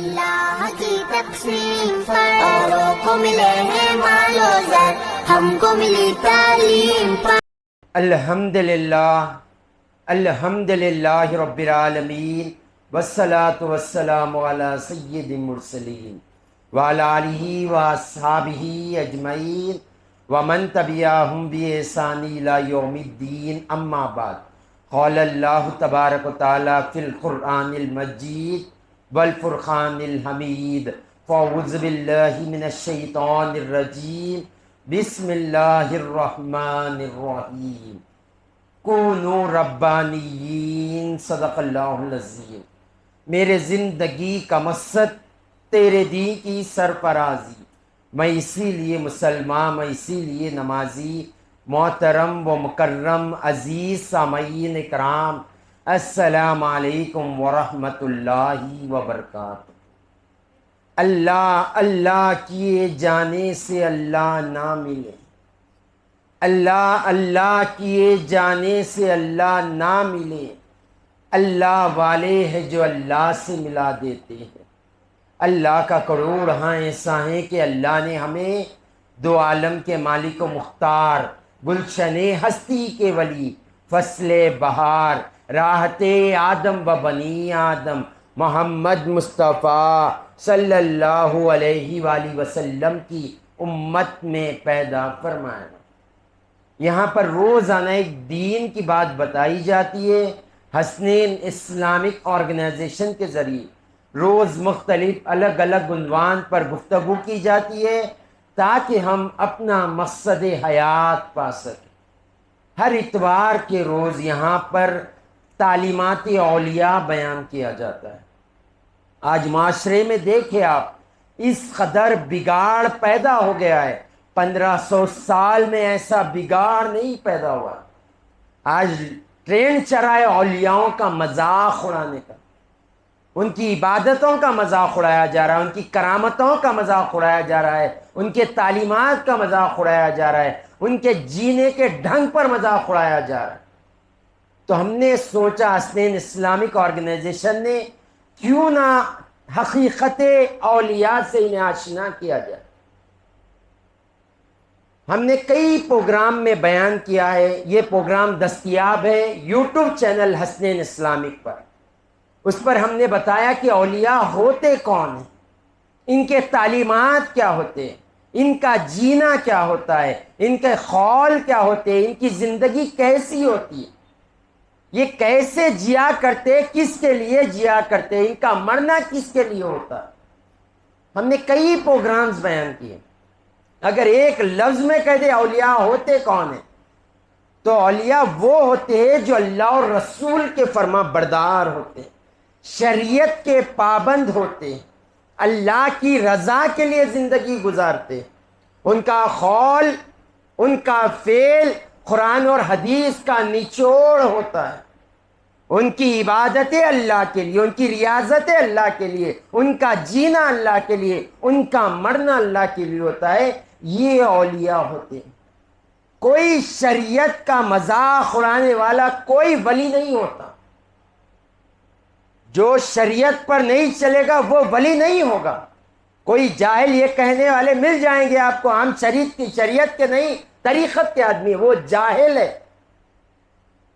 اللہ کی تقسیم پر اوروں کو ملے ہیں مال و زر، ہم کو ملی تعلیم پر۔ الحمد للہ رب العالمین، والصلاة والسلام علی سید المرسلین وعلی آلہ واصحابہ اجمعین ومن تبعہم بإحسان الی یوم الدین، اما بعد۔ قال اللہ تبارک و تعالی فی القرآن المجید والفرقان الحمید، فاعوذ باللہ من الشیطان الرجیم، بسم اللہ الرحمن الرحیم۔ کونوا ربانیین، صدق اللہ العظیم۔ میرے زندگی کا مقصد تیرے دین کی سرفرازی، میں اسی لیے مسلمان، میں اسی لیے نمازی۔ محترم و مکرم عزیز سامعین اکرام، السلام علیکم ورحمۃ اللہ وبرکاتہ۔ اللہ اللہ کیے جانے سے اللہ نہ ملے، اللہ اللہ کیے جانے سے اللہ نہ ملے، اللہ والے ہیں جو اللہ سے ملا دیتے ہیں۔ اللہ کا کروڑ ہاں ایسا ہے کہ اللہ نے ہمیں دو عالم کے مالک و مختار، گلشن ہستی کے ولی، فصل بہار، راحت آدم و بنی آدم، محمد مصطفیٰ صلی اللہ علیہ وآلہ وسلم کی امت میں پیدا فرمایا۔ یہاں پر روزانہ ایک دین کی بات بتائی جاتی ہے۔ حسنین اسلامک آرگنائزیشن کے ذریعے روز مختلف الگ الگ عنوان پر گفتگو کی جاتی ہے تاکہ ہم اپنا مقصد حیات پا سکیں۔ ہر اتوار کے روز یہاں پر تعلیمات اولیاء بیان کیا جاتا ہے۔ آج معاشرے میں دیکھیں آپ، اس قدر بگاڑ پیدا ہو گیا ہے، 1500 سال میں ایسا بگاڑ نہیں پیدا ہوا۔ آج ٹرینڈ چلا ہے اولیاؤں کا مذاق اڑانے کا، ان کی عبادتوں کا مذاق اڑایا جا رہا ہے، ان کی کرامتوں کا مذاق اڑایا جا رہا ہے، ان کے تعلیمات کا مذاق اڑایا جا رہا ہے، ان کے جینے کے ڈھنگ پر مذاق اڑایا جا رہا ہے۔ تو ہم نے سوچا حسنین اسلامک آرگنائزیشن نے کیوں نہ حقیقت اولیاء سے انہیں آشنا کیا جائے۔ ہم نے کئی پروگرام میں بیان کیا ہے، یہ پروگرام دستیاب ہے یوٹیوب چینل حسنین اسلامک پر۔ اس پر ہم نے بتایا کہ اولیاء ہوتے کون ہیں، ان کے تعلیمات کیا ہوتے ہیں، ان کا جینا کیا ہوتا ہے، ان کے قول کیا ہوتے ہیں، ان کی زندگی کیسی ہوتی ہے، یہ کیسے جیا کرتے، کس کے لیے جیا کرتے، ان کا مرنا کس کے لیے ہوتا ہے۔ ہم نے کئی پروگرامز بیان کیے۔ اگر ایک لفظ میں کہہ دے اولیاء ہوتے کون ہیں، تو اولیاء وہ ہوتے ہیں جو اللہ اور رسول کے فرما بردار ہوتے ہیں، شریعت کے پابند ہوتے ہیں، اللہ کی رضا کے لیے زندگی گزارتے ہیں۔ ان کا قول، ان کا فعل قرآن اور حدیث کا نچوڑ ہوتا ہے۔ ان کی عبادتیں اللہ کے لیے، ان کی ریاضتیں اللہ کے لیے، ان کا جینا اللہ کے لیے، ان کا مرنا اللہ کے لیے ہوتا ہے۔ یہ اولیاء ہوتے ہیں۔ کوئی شریعت کا مذاق اڑانے والا کوئی ولی نہیں ہوتا۔ جو شریعت پر نہیں چلے گا وہ ولی نہیں ہوگا۔ کوئی جاہل یہ کہنے والے مل جائیں گے آپ کو، ہم شریعت کے نہیں طریقت کے آدمی، وہ جاہل ہے۔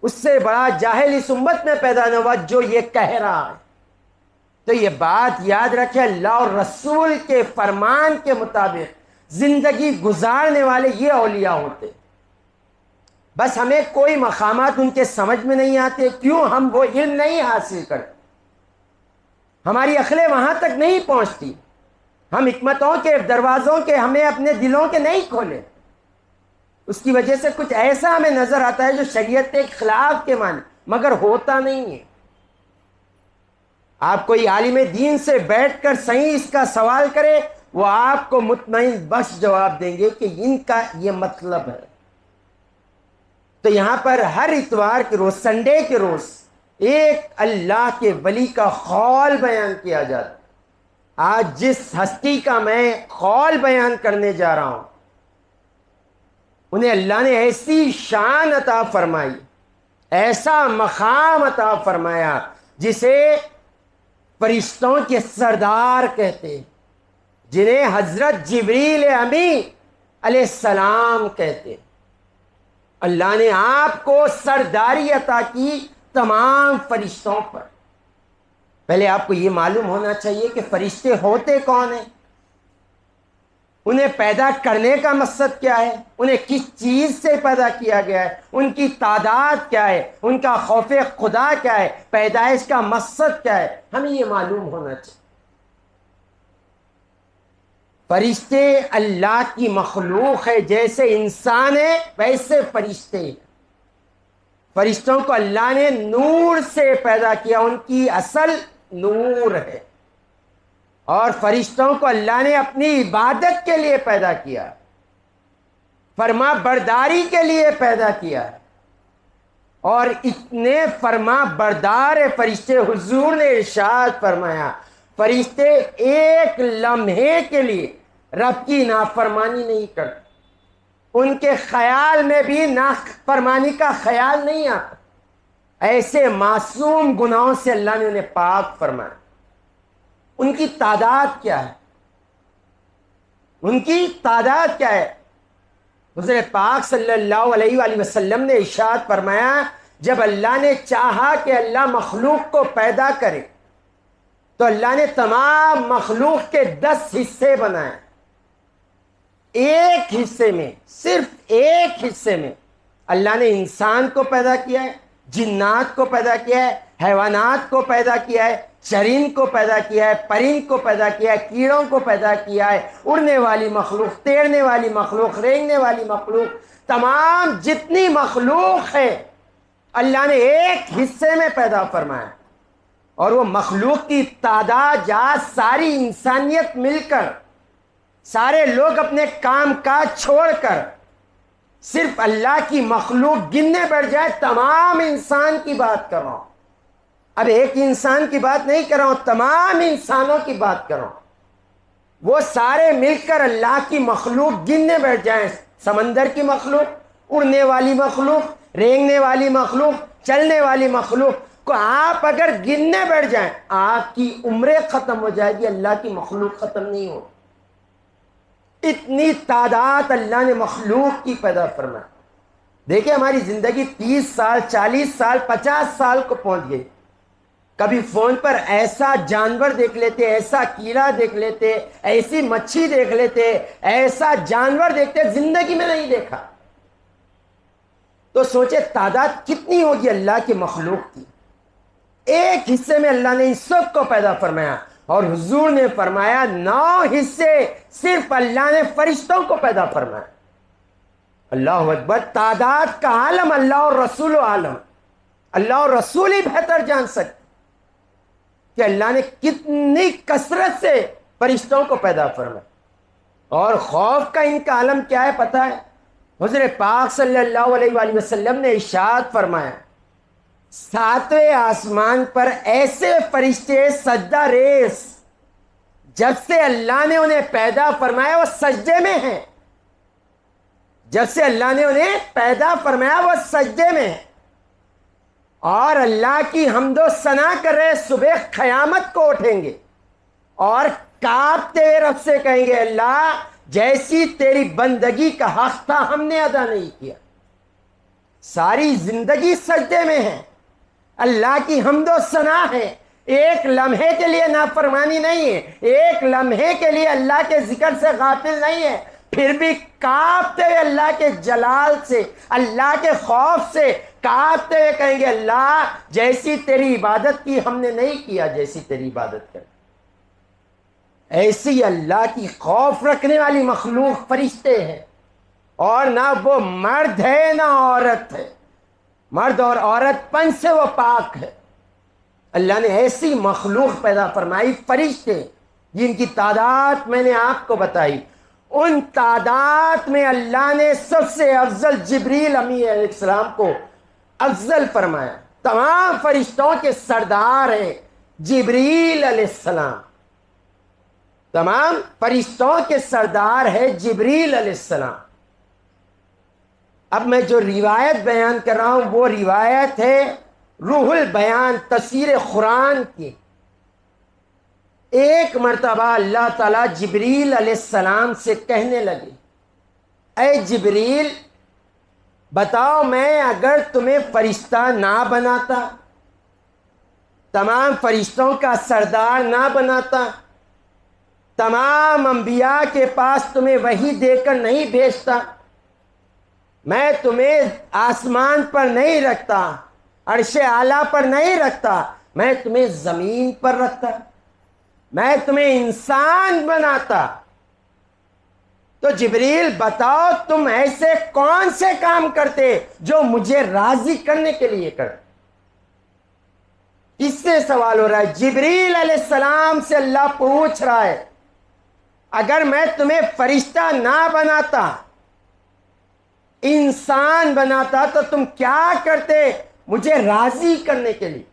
اس سے بڑا جاہل اس امت میں پیدا نہ ہوا جو یہ کہہ رہا ہے۔ تو یہ بات یاد رکھے، اللہ اور رسول کے فرمان کے مطابق زندگی گزارنے والے یہ اولیاء ہوتے۔ بس ہمیں کوئی مقامات ان کے سمجھ میں نہیں آتے، کیوں؟ ہم وہ علم نہیں حاصل کرتے، ہماری عقلیں وہاں تک نہیں پہنچتی، ہم حکمتوں کے دروازوں کے ہمیں اپنے دلوں کے نہیں کھولے۔ اس کی وجہ سے کچھ ایسا ہمیں نظر آتا ہے جو شریعت کے خلاف کے معنی، مگر ہوتا نہیں ہے۔ آپ کوئی عالم دین سے بیٹھ کر صحیح اس کا سوال کرے، وہ آپ کو مطمئن بخش جواب دیں گے کہ ان کا یہ مطلب ہے۔ تو یہاں پر ہر اتوار کے روز، سنڈے کے روز، ایک اللہ کے ولی کا قول بیان کیا جاتا ہے۔ آج جس ہستی کا میں قول بیان کرنے جا رہا ہوں، انہیں اللہ نے ایسی شان عطا فرمائی، ایسا مقام عطا فرمایا جسے فرشتوں کے سردار کہتے ہیں، جنہیں حضرت جبریل امی علیہ السلام کہتے ہیں۔ اللہ نے آپ کو سرداری عطا کی تمام فرشتوں پر۔ پہلے آپ کو یہ معلوم ہونا چاہیے کہ فرشتے ہوتے کون ہیں، انہیں پیدا کرنے کا مقصد کیا ہے، انہیں کس چیز سے پیدا کیا گیا ہے، ان کی تعداد کیا ہے، ان کا خوف خدا کیا ہے، پیدائش کا مقصد کیا ہے، ہمیں یہ معلوم ہونا چاہیے۔ فرشتے اللہ کی مخلوق ہے، جیسے انسان ہے ویسے فرشتے ہیں۔ فرشتوں کو اللہ نے نور سے پیدا کیا، ان کی اصل نور ہے، اور فرشتوں کو اللہ نے اپنی عبادت کے لیے پیدا کیا، فرما برداری کے لیے پیدا کیا، اور اتنے فرما بردار فرشتے، حضور نے ارشاد فرمایا فرشتے ایک لمحے کے لیے رب کی نافرمانی نہیں کرتے، ان کے خیال میں بھی نافرمانی کا خیال نہیں آتا۔ ایسے معصوم گناہوں سے اللہ نے انہیں پاک فرمایا۔ ان کی تعداد کیا ہے، ان کی تعداد کیا ہے؟ حضور پاک صلی اللہ علیہ وآلہ وسلم نے ارشاد فرمایا جب اللہ نے چاہا کہ اللہ مخلوق کو پیدا کرے تو اللہ نے تمام مخلوق کے 10 حصے بنائے، ایک حصے میں، صرف ایک حصے میں اللہ نے انسان کو پیدا کیا ہے، جنات کو پیدا کیا ہے، حیوانات کو پیدا کیا ہے، چرند کو پیدا کیا ہے، پرند کو پیدا کیا ہے، کیڑوں کو پیدا کیا ہے، اڑنے والی مخلوق، تیرنے والی مخلوق، رینگنے والی مخلوق، تمام جتنی مخلوق ہے اللہ نے ایک حصے میں پیدا فرمایا۔ اور وہ مخلوق کی تعداد جہاں ساری انسانیت مل کر، سارے لوگ اپنے کام کاج چھوڑ کر صرف اللہ کی مخلوق گننے بیٹھ جائے، تمام انسان کی بات کر رہا ہوں، اب ایک انسان کی بات نہیں کر رہا ہوں، تمام انسانوں کی بات کر رہا ہوں، وہ سارے مل کر اللہ کی مخلوق گننے بیٹھ جائیں، سمندر کی مخلوق، اڑنے والی مخلوق، رینگنے والی مخلوق، چلنے والی مخلوق کو آپ اگر گننے بیٹھ جائیں آپ کی عمریں ختم ہو جائے گی، اللہ کی مخلوق ختم نہیں ہو۔ اتنی تعداد اللہ نے مخلوق کی پیدا فرمائی۔ دیکھیں ہماری زندگی 30 سال، 40 سال، 50 سال کو پہنچ گئی، کبھی فون پر ایسا جانور دیکھ لیتے، ایسا کیڑا دیکھ لیتے، ایسی مچھی دیکھ لیتے، ایسا جانور دیکھتے زندگی میں نہیں دیکھا، تو سوچے تعداد کتنی ہوگی اللہ کی مخلوق کی۔ ایک حصے میں اللہ نے ان سب کو پیدا فرمایا، اور حضور نے فرمایا 9 حصے صرف اللہ نے فرشتوں کو پیدا فرمایا۔ اللہ اکبر، تعداد کا عالم اللہ اور رسول عالم، اللہ اور رسول ہی بہتر جان سکتے کہ اللہ نے کتنی کثرت سے فرشتوں کو پیدا فرمایا۔ اور خوف کا ان کا عالم کیا ہے پتہ ہے؟ حضور پاک صلی اللہ علیہ وآلہ وسلم نے ارشاد فرمایا 7ویں آسمان پر ایسے فرشتے سجدہ ریز، جب سے اللہ نے انہیں پیدا فرمایا وہ سجدے میں ہیں، جب سے اللہ نے انہیں پیدا فرمایا وہ سجدے میں ہیں، اور اللہ کی حمد و ثنا کر رہے، صبح قیامت کو اٹھیں گے اور کانپتے ہوئے رب سے کہیں گے اللہ جیسی تیری بندگی کا حق تھا ہم نے ادا نہیں کیا۔ ساری زندگی سجدے میں ہے، اللہ کی حمد و ثنا ہے، ایک لمحے کے لیے نافرمانی نہیں ہے، ایک لمحے کے لیے اللہ کے ذکر سے غافل نہیں ہے، پھر بھی کانپتے ہوئے اللہ کے جلال سے، اللہ کے خوف سے کانپتے ہوئے کہیں گے اللہ جیسی تیری عبادت کی ہم نے نہیں کیا جیسی تیری عبادت کر۔ ایسی اللہ کی خوف رکھنے والی مخلوق فرشتے ہیں، اور نہ وہ مرد ہے نہ عورت ہے، مرد اور عورت پن سے وہ پاک ہے۔ اللہ نے ایسی مخلوق پیدا فرمائی، فرشتے جن کی تعداد میں نے آپ کو بتائی، ان تعداد میں اللہ نے سب سے افضل جبریل امی علیہ السلام کو افضل فرمایا۔ تمام فرشتوں کے سردار ہیں جبریل علیہ السلام، تمام فرشتوں کے سردار ہے جبریل علیہ السلام۔ اب میں جو روایت بیان کر رہا ہوں وہ روایت ہے روح البیان تفسیر قرآن کی، ایک مرتبہ اللہ تعالیٰ جبریل علیہ السلام سے کہنے لگے، اے جبریل بتاؤ، میں اگر تمہیں فرشتہ نہ بناتا، تمام فرشتوں کا سردار نہ بناتا، تمام انبیاء کے پاس تمہیں وحی دے کر نہیں بھیجتا، میں تمہیں آسمان پر نہیں رکھتا، عرش اعلیٰ پر نہیں رکھتا، میں تمہیں زمین پر رکھتا، میں تمہیں انسان بناتا، تو جبریل بتاؤ تم ایسے کون سے کام کرتے جو مجھے راضی کرنے کے لیے کرتے؟ اس سے سوال ہو رہا ہے، جبریل علیہ السلام سے اللہ پوچھ رہا ہے اگر میں تمہیں فرشتہ نہ بناتا، انسان بناتا، تو تم کیا کرتے مجھے راضی کرنے کے لیے؟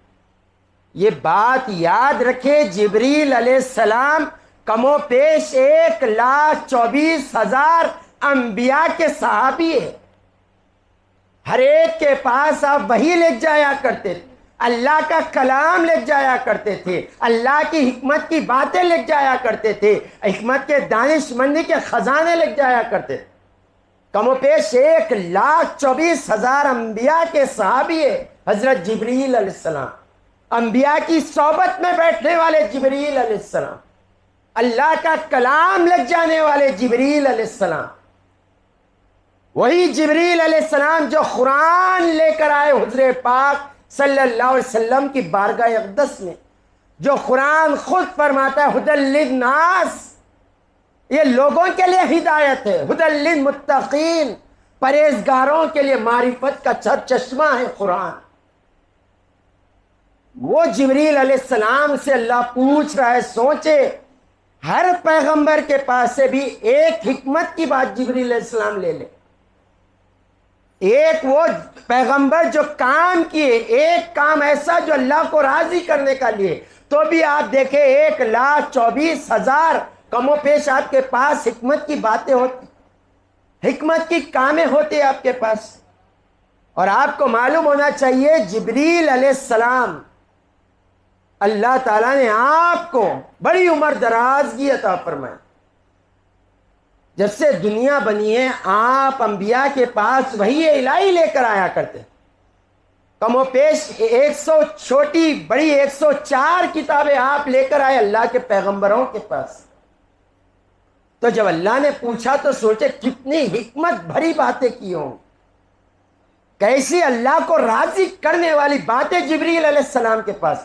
یہ بات یاد رکھے، جبریل علیہ السلام کم و پیش 1,24,000 انبیاء کے صحابی ہے، ہر ایک کے پاس آپ وحی لے جایا کرتے تھے، اللہ کا کلام لے جایا کرتے تھے، اللہ کی حکمت کی باتیں لے جایا کرتے تھے، حکمت کے دانش مندی کے خزانے لے جایا کرتے تھے، کم و پیش 1,24,000 انبیاء کے صحابی ہے حضرت جبریل علیہ السلام، انبیاء کی صحبت میں بیٹھنے والے جبریل علیہ السلام، اللہ کا کلام لگ جانے والے جبریل علیہ السلام، وہی جبریل علیہ السلام جو قرآن لے کر آئے حضور پاک صلی اللہ علیہ وسلم کی بارگاہ اقدس میں، جو قرآن خود فرماتا ہے ہدی للناس، یہ لوگوں کے لیے ہدایت ہے، ہدی للمتقین، پرہیزگاروں کے لیے معرفت کا چشمہ ہے قرآن۔ وہ جبریل علیہ السلام سے اللہ پوچھ رہا ہے، سوچے ہر پیغمبر کے پاس سے بھی ایک حکمت کی بات جبریل علیہ السلام لے لے، ایک وہ پیغمبر جو کام کیے، ایک کام ایسا جو اللہ کو راضی کرنے کا لیے، تو بھی آپ دیکھیں 1,24,000 کم و پیش آپ کے پاس حکمت کی باتیں ہوتی، حکمت کی کامیں ہوتی آپ کے پاس۔ اور آپ کو معلوم ہونا چاہیے جبریل علیہ السلام، اللہ تعالیٰ نے آپ کو بڑی عمر درازگی عطا فرمائی، جب سے دنیا بنی ہے آپ انبیاء کے پاس وحی الہی لے کر آیا کرتے، کم و پیش 100 چھوٹی بڑی 104 کتابیں آپ لے کر آئے اللہ کے پیغمبروں کے پاس۔ تو جب اللہ نے پوچھا تو سوچے کتنی حکمت بھری باتیں کی ہوں، کیسی اللہ کو راضی کرنے والی باتیں جبریل علیہ السلام کے پاس۔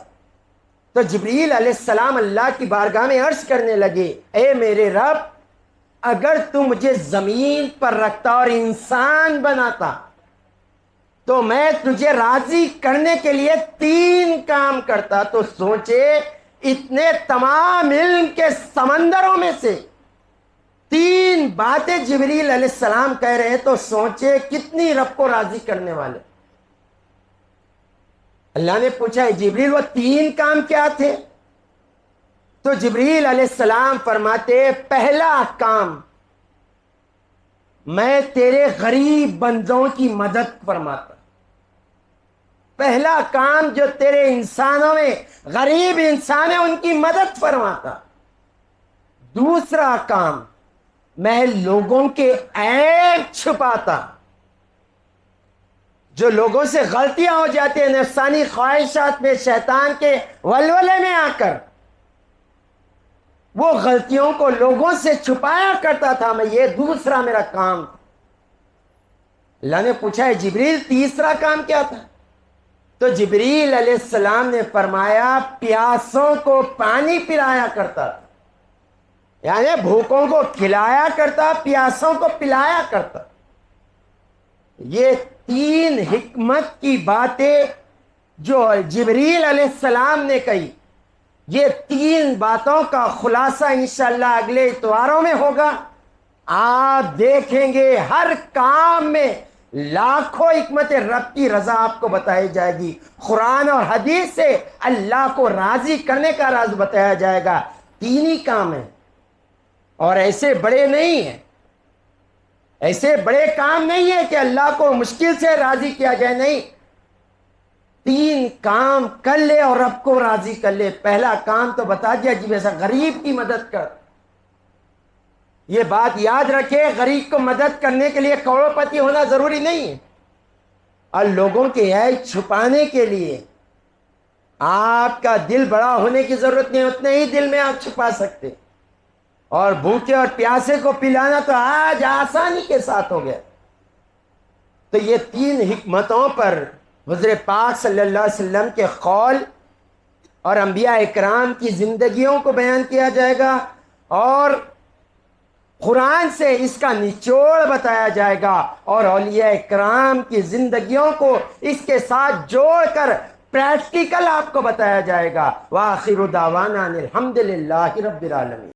تو جبریل علیہ السلام اللہ کی بارگاہ میں عرض کرنے لگے، اے میرے رب اگر تو مجھے زمین پر رکھتا اور انسان بناتا تو میں تجھے راضی کرنے کے لیے 3 کام کرتا۔ تو سوچے اتنے تمام علم کے سمندروں میں سے 3 باتیں جبریل علیہ السلام کہہ رہے ہیں، تو سوچے کتنی رب کو راضی کرنے والے۔ اللہ نے پوچھا جبریل وہ 3 کام کیا تھے؟ تو جبریل علیہ السلام فرماتے، پہلا کام میں تیرے غریب بندوں کی مدد فرماتا، پہلا کام جو تیرے انسانوں میں غریب انسان ہیں ان کی مدد فرماتا۔ دوسرا کام میں لوگوں کے عیب چھپاتا، جو لوگوں سے غلطیاں ہو جاتی ہیں نفسانی خواہشات میں، شیطان کے ولولے میں آ کر، وہ غلطیوں کو لوگوں سے چھپایا کرتا تھا میں، یہ دوسرا میرا کام۔ اللہ نے پوچھا ہے جبریل تیسرا کام کیا تھا؟ تو جبریل علیہ السلام نے فرمایا پیاسوں کو پانی پلایا کرتا تھا، یعنی بھوکوں کو کھلایا کرتا، پیاسوں کو پلایا کرتا۔ یہ 3 حکمت کی باتیں جو جبریل علیہ السلام نے کہی، یہ 3 باتوں کا خلاصہ انشاءاللہ اگلے اتواروں میں ہوگا۔ آپ دیکھیں گے ہر کام میں لاکھوں حکمت رب کی رضا آپ کو بتائی جائے گی، قرآن اور حدیث سے اللہ کو راضی کرنے کا راز بتایا جائے گا۔ 3 ہی کام ہیں اور ایسے بڑے نہیں ہیں، ایسے بڑے کام نہیں ہے کہ اللہ کو مشکل سے راضی کیا جائے، نہیں، 3 کام کر لے اور رب کو راضی کر لے۔ پہلا کام تو بتا دیا جی، ویسا غریب کی مدد کر۔ یہ بات یاد رکھے، غریب کو مدد کرنے کے لیے کروڑ پتی ہونا ضروری نہیں ہے، اور لوگوں کے عیب چھپانے کے لیے آپ کا دل بڑا ہونے کی ضرورت نہیں، اتنے ہی دل میں آپ چھپا سکتے۔ اور بھوکے اور پیاسے کو پلانا تو آج آسانی کے ساتھ ہو گیا۔ تو یہ 3 حکمتوں پر حضور پاک صلی اللہ علیہ وسلم کے قول اور انبیاء اکرام کی زندگیوں کو بیان کیا جائے گا، اور قرآن سے اس کا نچوڑ بتایا جائے گا، اور اولیاء اکرام کی زندگیوں کو اس کے ساتھ جوڑ کر پریکٹیکل آپ کو بتایا جائے گا۔ وآخر دعوانا ان الحمد للہ رب العالمین۔